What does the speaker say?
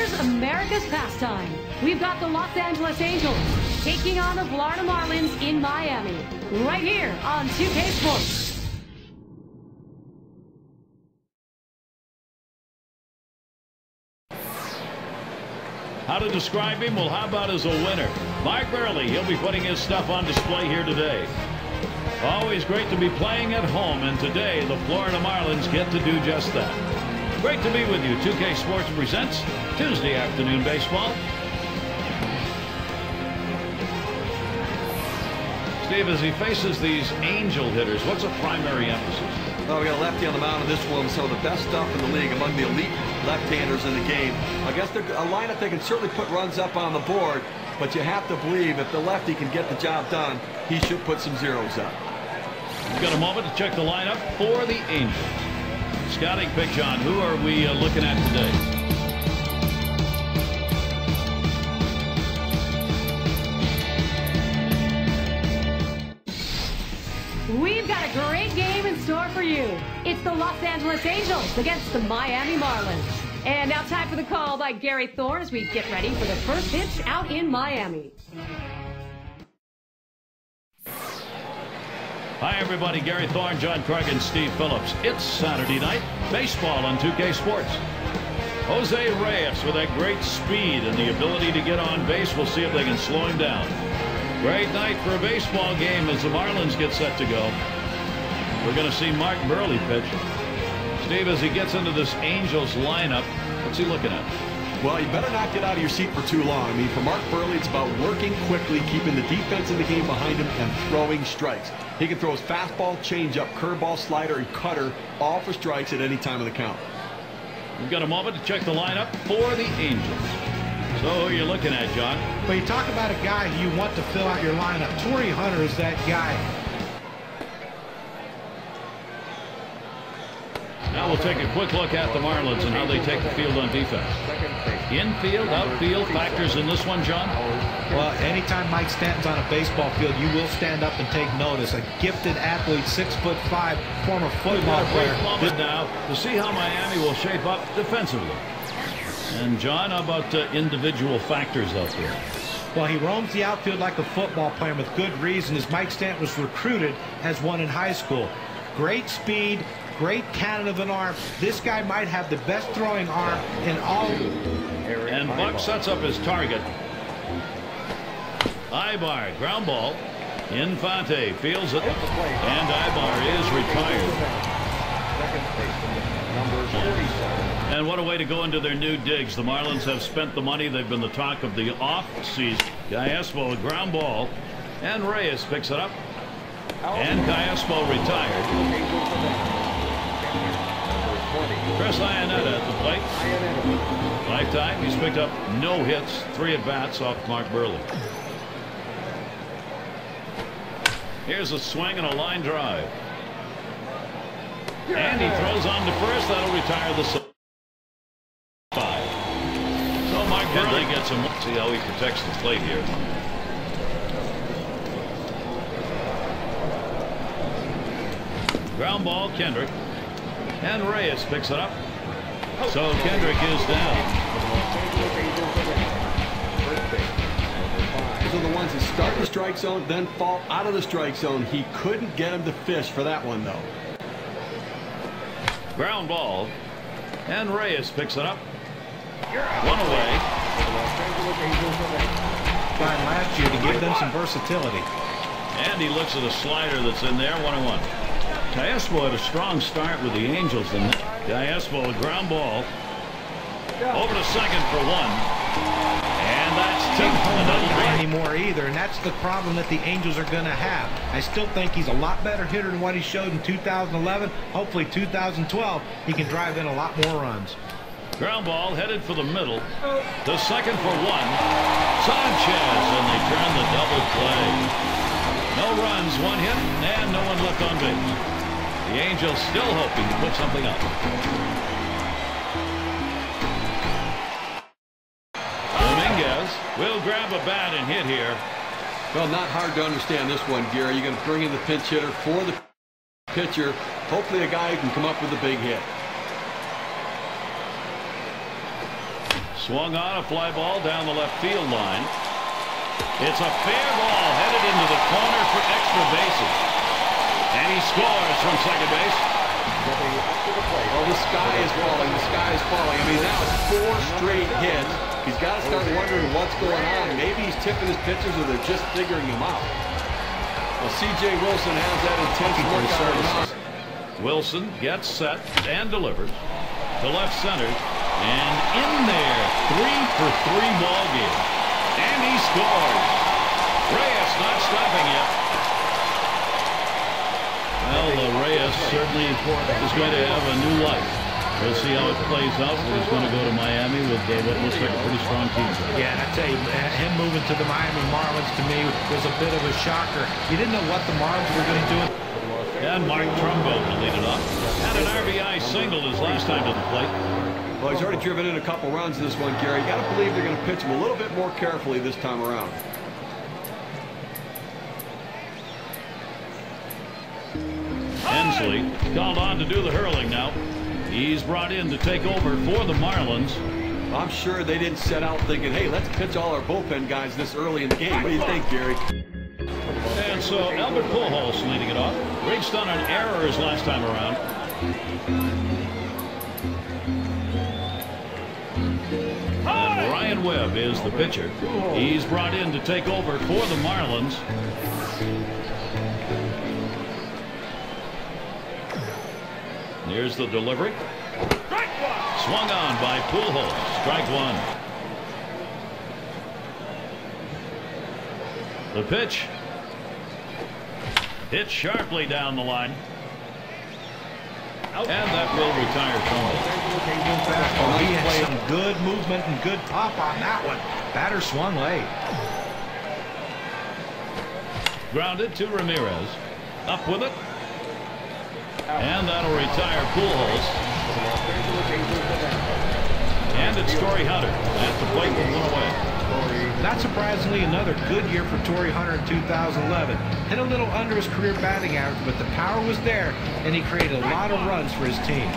Here's America's pastime. We've got the Los Angeles Angels taking on the Florida Marlins in Miami, right here on 2K Sports. How to describe him? Well, how about as a winner? Mark Burley, he'll be putting his stuff on display here today. Always great to be playing at home, and today the Florida Marlins get to do just that. Great to be with you. 2K Sports presents Tuesday Afternoon Baseball. Steve, as he faces these Angel hitters, what's a primary emphasis? Oh, we got a lefty on the mound in this one, some of the best stuff in the league among the elite left-handers in the game. I guess they're a lineup that can certainly put runs up on the board, but you have to believe if the lefty can get the job done, he should put some zeros up. We've got a moment to check the lineup for the Angels. Scouting pitch on. Who are we looking at today? We've got a great game in store for you. It's the Los Angeles Angels against the Miami Marlins. And now time for the call by Gary Thorne as we get ready for the first pitch out in Miami. Hi, everybody. Gary Thorne, John Craig, and Steve Phillips. It's Saturday night. Baseball on 2K Sports. Jose Reyes with that great speed and the ability to get on base. We'll see if they can slow him down. Great night for a baseball game as the Marlins get set to go. We're going to see Mark Burley pitch. Steve, as he gets into this Angels lineup, what's he looking at? Well, you better not get out of your seat for too long. I mean, for Mark Burley, it's about working quickly, keeping the defense in the game behind him, and throwing strikes. He can throw his fastball, changeup, curveball, slider, and cutter, all for strikes at any time of the count. We've got a moment to check the lineup for the Angels. So who are you looking at, John? Well, you talk about a guy who you want to fill out your lineup. Torrey Hunter is that guy. Now we'll take a quick look at the Marlins and how they take the field on defense. Infield, outfield factors in this one, John? Well, anytime Mike Stanton's on a baseball field, you will stand up and take notice. A gifted athlete, 6'5", former football player. Moment now to see how Miami will shape up defensively. And John, how about individual factors out there? Well, he roams the outfield like a football player with good reason, as Mike Stanton was recruited as one in high school. Great speed, great cannon of an arm. This guy might have the best throwing arm in all. And Buck sets up his target. Ibar, ground ball. Infante feels it. And Ibar is retired. And what a way to go into their new digs. The Marlins have spent the money. They've been the talk of the off-season. Gallaspo, a ground ball. And Reyes picks it up. And Gallaspo retired. Chris Iannetta at the plate. Lifetime, he's picked up no hits, 3 at-bats off Mark Burley. Here's a swing and a line drive. And he throws on to first. That'll retire the 5. So Mark Burley gets him. See how he protects the plate here. Ground ball, Kendrick. And Reyes picks it up. So Kendrick is down. Those are the ones that start in the strike zone, then fall out of the strike zone. He couldn't get him to fish for that one, though. Ground ball. And Reyes picks it up. One away. Tried last year to give them some versatility. And he looks at a slider that's in there. 1-1. Gallaspo had a strong start with the Angels. And Gallaspo, a ground ball. Over to second for 1. And that's 2. Not anymore either, and that's the problem that the Angels are going to have. I still think he's a lot better hitter than what he showed in 2011. Hopefully 2012 he can drive in a lot more runs. Ground ball headed for the middle. The second for 1. Sanchez, and they turn the double play. No runs, 1 hit, and no one left on base. The Angels still hoping to put something up. Dominguez will grab a bat and hit here. Well, not hard to understand this one, Gary. You're going to bring in the pinch hitter for the pitcher. Hopefully a guy who can come up with a big hit. Swung on, a fly ball down the left field line. It's a fair ball headed into the corner for extra bases. And he scores from second base. Well, the sky is falling. The sky is falling. I mean, now it's 4 straight hits. He's got to start wondering what's going on. Maybe he's tipping his pitches or they're just figuring him out. Well, C.J. Wilson has that intense look on his mound. Wilson gets set and delivers to left center. And in there, 3 for 3 ball game. And he scores. Reyes not stopping yet. Well, Reyes certainly is going to have a new life. We'll see how it plays out. He's going to go to Miami with what looks like a pretty strong team. Yeah, and I tell you, him moving to the Miami Marlins to me was a bit of a shocker. You didn't know what the Marlins were going to do. And Mark Trumbo to lead it off. Had an RBI single his last time to the plate. Well, he's already driven in a couple runs this one, Gary. You got to believe they're going to pitch him a little bit more carefully this time around. Hensley called on to do the hurling now. He's brought in to take over for the Marlins. I'm sure they didn't set out thinking, hey, let's pitch all our bullpen guys this early in the game. What do you think, Gary? And so Albert Pujols leading it off. Reached on an error his last time around. And Ryan Webb is the pitcher. He's brought in to take over for the Marlins. Here's the delivery. Swung on by Pujols. Strike 1. The pitch. Hit sharply down the line. And that will retire Trumbo. He had some good movement and good pop on that one. Batter swung late. Grounded to Ramirez. Up with it. And that'll retire Pujols. And it's Torrey Hunter at the plate with 1 away. Not surprisingly, another good year for Torrey Hunter in 2011. Hit a little under his career batting average, but the power was there, and he created a lot of runs for his team.